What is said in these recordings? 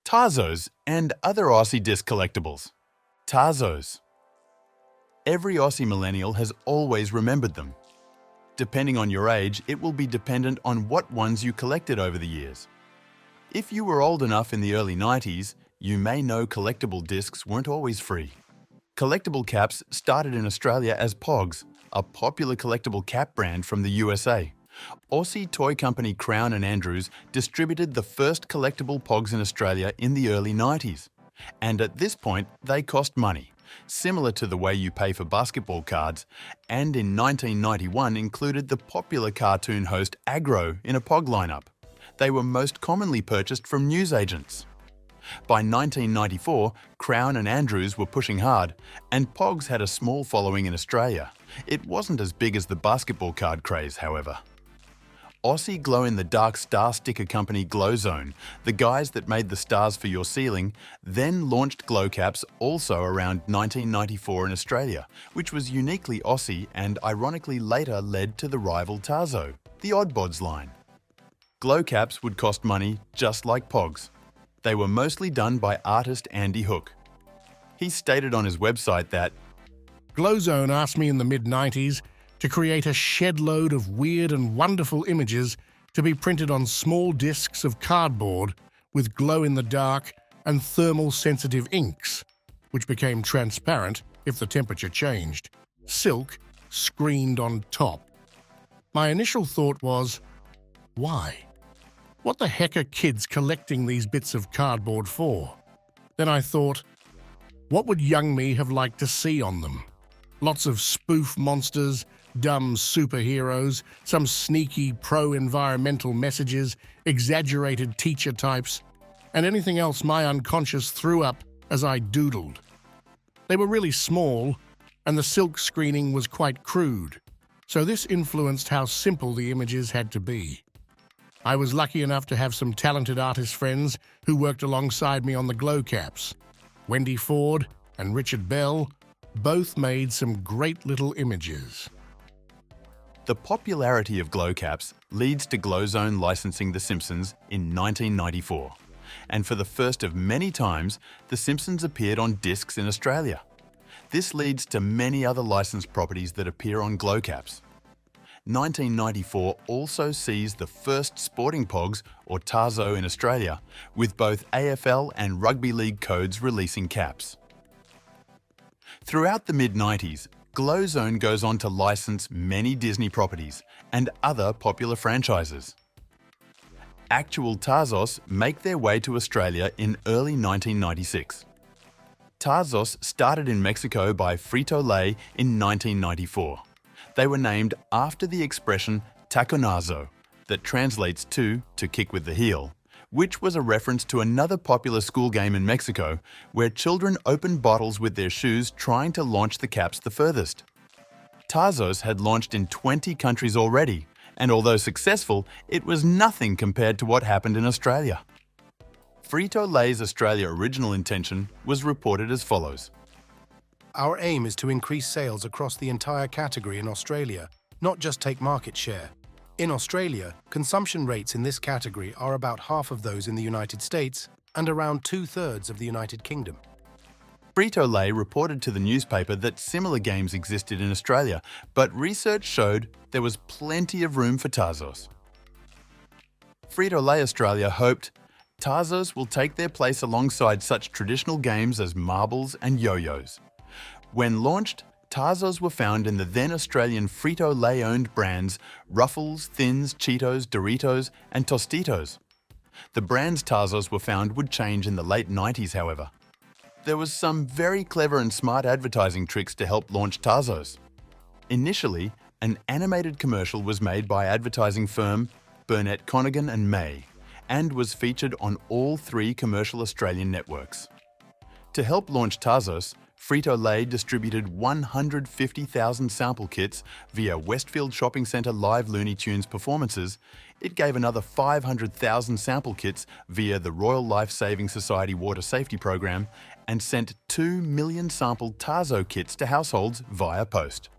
Tazos and other Aussie disc collectibles. Tazos. Every Aussie millennial has always remembered them. Depending on your age, it will be dependent on what ones you collected over the years. If you were old enough in the early 90s, you may know collectible discs weren't always free. Collectible caps started in Australia as Pogs, a popular collectible cap brand from the USA. Aussie toy company Crown and Andrews distributed the first collectible Pogs in Australia in the early 90s. And at this point, they cost money, similar to the way you pay for basketball cards, and in 1991 included the popular cartoon host Agro in a Pog lineup. They were most commonly purchased from newsagents. By 1994, Crown and Andrews were pushing hard, and Pogs had a small following in Australia. It wasn't as big as the basketball card craze, however. Aussie glow-in-the-dark star sticker company GlowZone, the guys that made the stars for your ceiling, then launched glow caps also around 1994 in Australia, which was uniquely Aussie and ironically later led to the rival Tazo, the Oddbods line. Glow caps would cost money just like Pogs. They were mostly done by artist Andy Hook. He stated on his website that GlowZone asked me in the mid-90s to create a shed load of weird and wonderful images to be printed on small discs of cardboard with glow-in-the-dark and thermal-sensitive inks, which became transparent if the temperature changed. Silk screened on top. My initial thought was, why? What the heck are kids collecting these bits of cardboard for? Then I thought, what would young me have liked to see on them? Lots of spoof monsters, dumb superheroes, some sneaky pro-environmental messages, exaggerated teacher types, and anything else my unconscious threw up as I doodled. They were really small, and the silk screening was quite crude, so this influenced how simple the images had to be. I was lucky enough to have some talented artist friends who worked alongside me on the glow caps. Wendy Ford and Richard Bell both made some great little images. the popularity of glow caps leads to GlowZone licensing The Simpsons in 1994. And for the first of many times, The Simpsons appeared on discs in Australia. This leads to many other licensed properties that appear on glow caps. 1994 also sees the first sporting pogs, or Tazo in Australia, with both AFL and rugby league codes releasing caps. Throughout the mid-90s, GlowZone goes on to license many Disney properties and other popular franchises. Actual Tazos make their way to Australia in early 1996. Tazos started in Mexico by Frito-Lay in 1994. They were named after the expression taconazo, that translates to kick with the heel, which was a reference to another popular school game in Mexico where children opened bottles with their shoes trying to launch the caps the furthest. Tazos had launched in 20 countries already, and although successful, it was nothing compared to what happened in Australia. Frito-Lay's Australia original intention was reported as follows. Our aim is to increase sales across the entire category in Australia, not just take market share. In Australia, consumption rates in this category are about half of those in the United States and around 2/3 of the United Kingdom. Frito-Lay reported to the newspaper that similar games existed in Australia, but research showed there was plenty of room for Tazos. Frito-Lay Australia hoped Tazos will take their place alongside such traditional games as marbles and yo-yos. When launched, Tazos were found in the then Australian Frito-Lay-owned brands Ruffles, Thins, Cheetos, Doritos and Tostitos. The brands Tazos were found would change in the late 90s, however. There was some very clever and smart advertising tricks to help launch Tazos. Initially, an animated commercial was made by advertising firm Burnett Conaghan and May and was featured on all 3 commercial Australian networks. To help launch Tazos, Frito-Lay distributed 150,000 sample kits via Westfield Shopping Centre live Looney Tunes performances. It gave another 500,000 sample kits via the Royal Life Saving Society Water Safety Program and sent 2 million sample Tazo kits to households via post.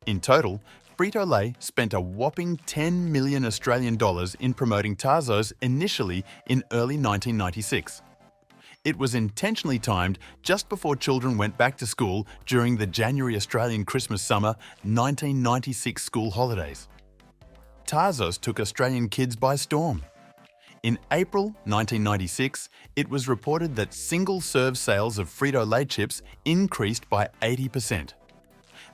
In total, Frito-Lay spent a whopping 10 million Australian dollars in promoting Tazos initially in early 1996. It was intentionally timed just before children went back to school during the January Australian Christmas-summer 1996 school holidays. Tazos took Australian kids by storm. In April 1996, it was reported that single-serve sales of Frito-Lay chips increased by 80%.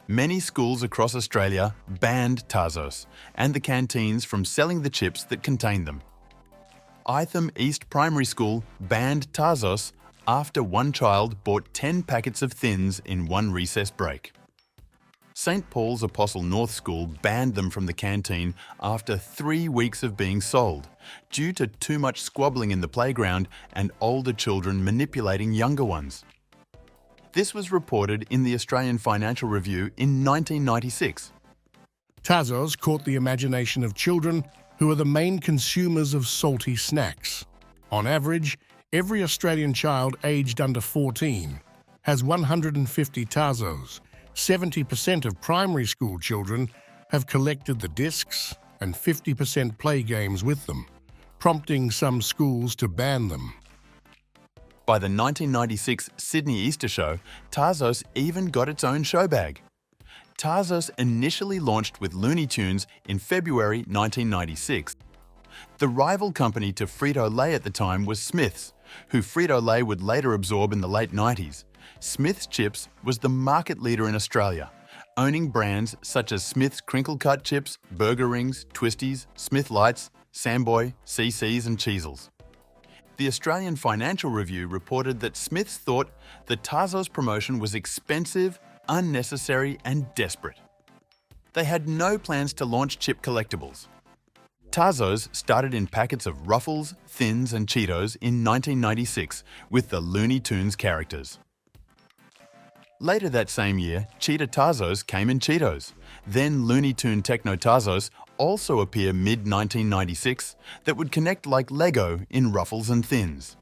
Many schools across Australia banned Tazos and the canteens from selling the chips that contained them. Itham East Primary School banned Tazos after one child bought 10 packets of thins in one recess break. St. Paul's Apostle North School banned them from the canteen after 3 weeks of being sold, due to too much squabbling in the playground and older children manipulating younger ones. This was reported in the Australian Financial Review in 1996. Tazos caught the imagination of children who are the main consumers of salty snacks. On average, every Australian child aged under 14 has 150 Tazos. 70% of primary school children have collected the discs and 50% play games with them, prompting some schools to ban them. By the 1996 Sydney Easter Show, Tazos even got its own show bag. Tazos initially launched with Looney Tunes in February 1996. The rival company to Frito-Lay at the time was Smith's, who Frito-Lay would later absorb in the late 90s. Smith's Chips was the market leader in Australia, owning brands such as Smith's Crinkle Cut Chips, Burger Rings, Twisties, Smith Lights, Samboy, CC's and Cheezels. The Australian Financial Review reported that Smiths thought the Tazos promotion was expensive, unnecessary and desperate. They had no plans to launch chip collectibles. Tazos started in packets of Ruffles, Thins and Cheetos in 1996 with the Looney Tunes characters. Later that same year, Cheetah Tazos came in Cheetos. Then Looney Tune Techno Tazos also appear mid-1996 that would connect like Lego in Ruffles and Thins.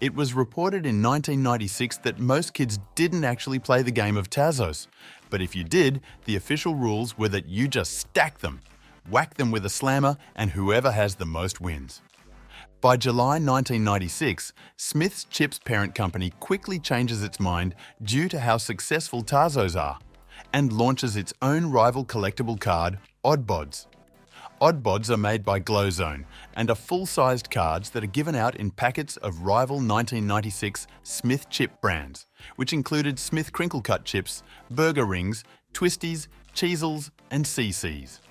It was reported in 1996 that most kids didn't actually play the game of Tazos, but if you did, the official rules were that you just stack them, whack them with a slammer, and whoever has the most wins. By July 1996, Smith's Chips parent company quickly changes its mind due to how successful Tazos are, and launches its own rival collectible card, Oddbods. Oddbods are made by Glowzone and are full-sized cards that are given out in packets of rival 1996 Smith chip brands, which included Smith Crinkle Cut chips, Burger Rings, Twisties, Cheezels and CC's.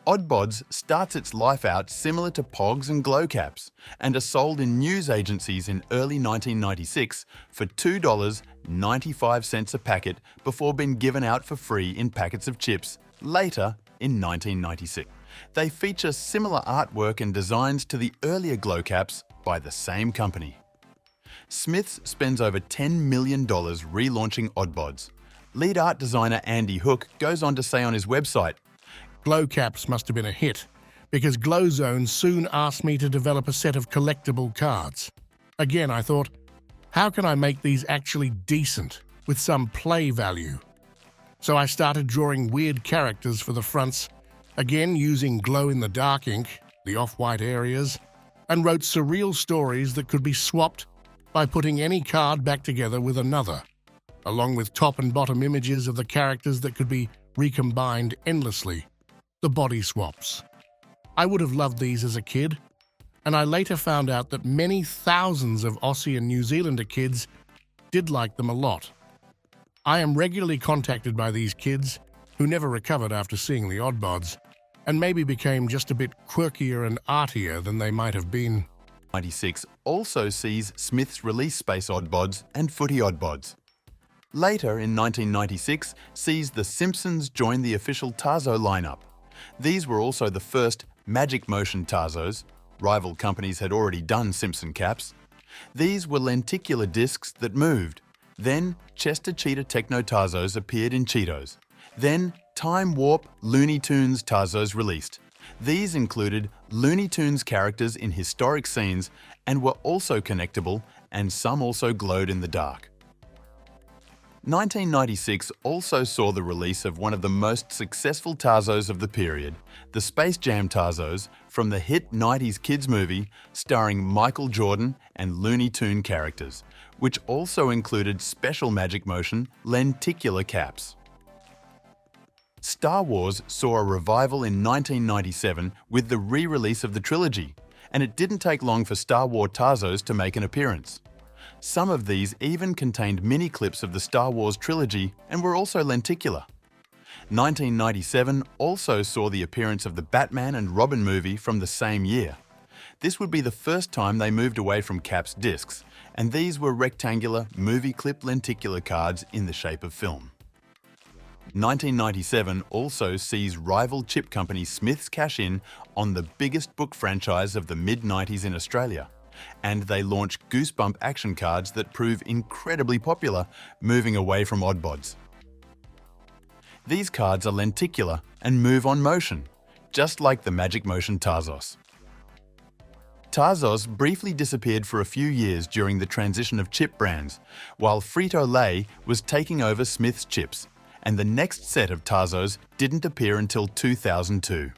Oddbods starts its life out similar to Pogs and Glow Caps and are sold in news agencies in early 1996 for $2.95 a packet before being given out for free in packets of chips later in 1996. They feature similar artwork and designs to the earlier Glow Caps by the same company. Smiths spends over $10 million relaunching Oddbods. Lead art designer Andy Hook goes on to say on his website, Glow Caps must have been a hit, because Glowzone soon asked me to develop a set of collectible cards. Again, I thought, how can I make these actually decent, with some play value? So I started drawing weird characters for the fronts, again using glow-in-the-dark ink, the off-white areas, and wrote surreal stories that could be swapped by putting any card back together with another, along with top and bottom images of the characters that could be recombined endlessly. The body swaps. I would have loved these as a kid, and I later found out that many thousands of Aussie and New Zealander kids did like them a lot. I am regularly contacted by these kids who never recovered after seeing the Oddbods, and maybe became just a bit quirkier and artier than they might have been. 96 also sees Smith's release Space Oddbods and Footy Oddbods. Later in 1996 sees The Simpsons join the official Tazo lineup. These were also the first Magic Motion Tazos. Rival companies had already done Simpson caps. These were lenticular discs that moved. Then Chester Cheetah Techno Tazos appeared in Cheetos. Then Time Warp Looney Tunes Tazos released. These included Looney Tunes characters in historic scenes and were also connectable, and some also glowed in the dark. 1996 also saw the release of one of the most successful Tazos of the period, the Space Jam Tazos, from the hit 90s kids movie starring Michael Jordan and Looney Tune characters, which also included special magic motion lenticular caps. Star Wars saw a revival in 1997 with the re-release of the trilogy, and it didn't take long for Star Wars Tazos to make an appearance. Some of these even contained mini-clips of the Star Wars trilogy and were also lenticular. 1997 also saw the appearance of the Batman and Robin movie from the same year. This would be the first time they moved away from caps discs, and these were rectangular movie clip lenticular cards in the shape of film. 1997 also sees rival chip company Smiths cash in on the biggest book franchise of the mid-90s in Australia, and they launch Goosebump action cards that prove incredibly popular, moving away from oddbods. These cards are lenticular and move on motion, just like the Magic Motion Tazos. Tazos briefly disappeared for a few years during the transition of chip brands, while Frito-Lay was taking over Smith's chips, and the next set of Tazos didn't appear until 2002.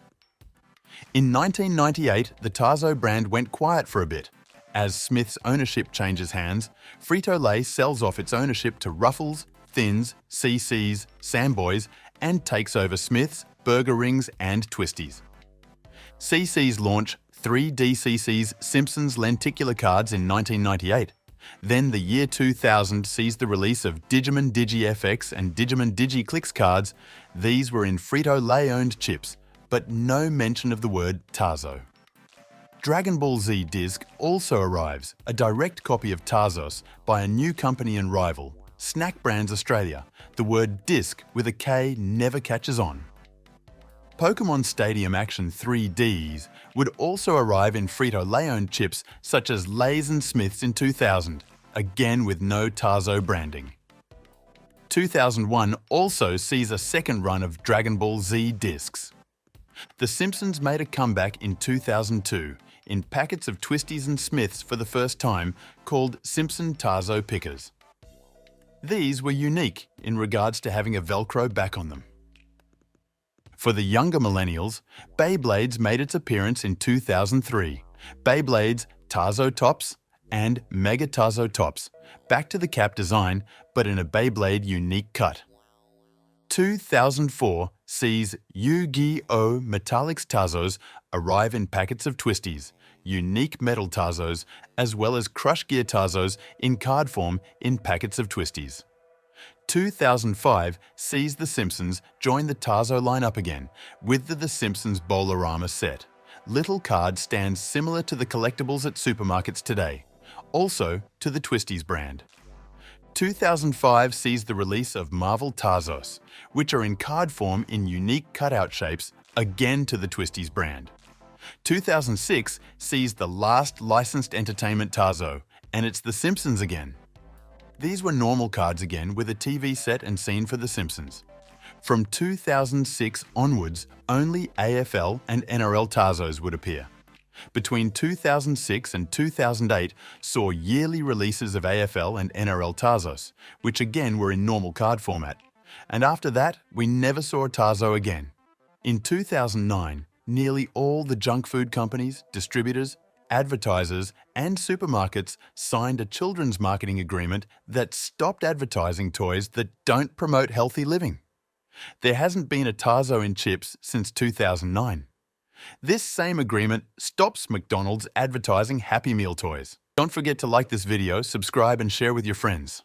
In 1998, the Tazo brand went quiet for a bit. As Smith's ownership changes hands, Frito-Lay sells off its ownership to Ruffles, Thins, CC's, Samboys, and takes over Smith's, Burger Rings, and Twisties. CC's launch 3DCC's Simpsons lenticular cards in 1998. Then the year 2000 sees the release of Digimon Digi-FX and Digimon Digi-Clix cards. These were in Frito-Lay-owned chips, but no mention of the word Tazo. Dragon Ball Z disc also arrives, a direct copy of Tazos by a new company and rival, Snack Brands Australia. The word disc with a K never catches on. Pokemon Stadium Action 3Ds would also arrive in Frito-Lay-owned chips such as Lay's and Smith's in 2000, again with no Tazo branding. 2001 also sees a second run of Dragon Ball Z discs. The Simpsons made a comeback in 2002 in packets of Twisties and Smiths for the first time, called Simpson Tazo Pickers. These were unique in regards to having a Velcro back on them. For the younger millennials, Beyblades made its appearance in 2003. Beyblades Tazo Tops and Mega Tazo Tops, back to the cap design but in a Beyblade unique cut. 2004 sees Yu-Gi-Oh! Metallics Tazos arrive in packets of Twisties, unique metal Tazos, as well as Crush Gear Tazos in card form in packets of Twisties. 2005 sees The Simpsons join the Tazo lineup again with the Simpsons Bowl-O-Rama set. Little card stands similar to the collectibles at supermarkets today, also to the Twisties brand. 2005 sees the release of Marvel Tazos, which are in card form in unique cutout shapes, again to the Twisties brand. 2006 sees the last licensed entertainment Tazo, and it's The Simpsons again. These were normal cards again with a TV set and scene for The Simpsons. From 2006 onwards, only AFL and NRL Tazos would appear. Between 2006 and 2008 saw yearly releases of AFL and NRL Tazos, which again were in normal card format. And after that, we never saw a Tazo again. In 2009, nearly all the junk food companies, distributors, advertisers, and supermarkets signed a children's marketing agreement that stopped advertising toys that don't promote healthy living. There hasn't been a Tazo in chips since 2009. This same agreement stops McDonald's advertising Happy Meal toys. Don't forget to like this video, subscribe, and share with your friends.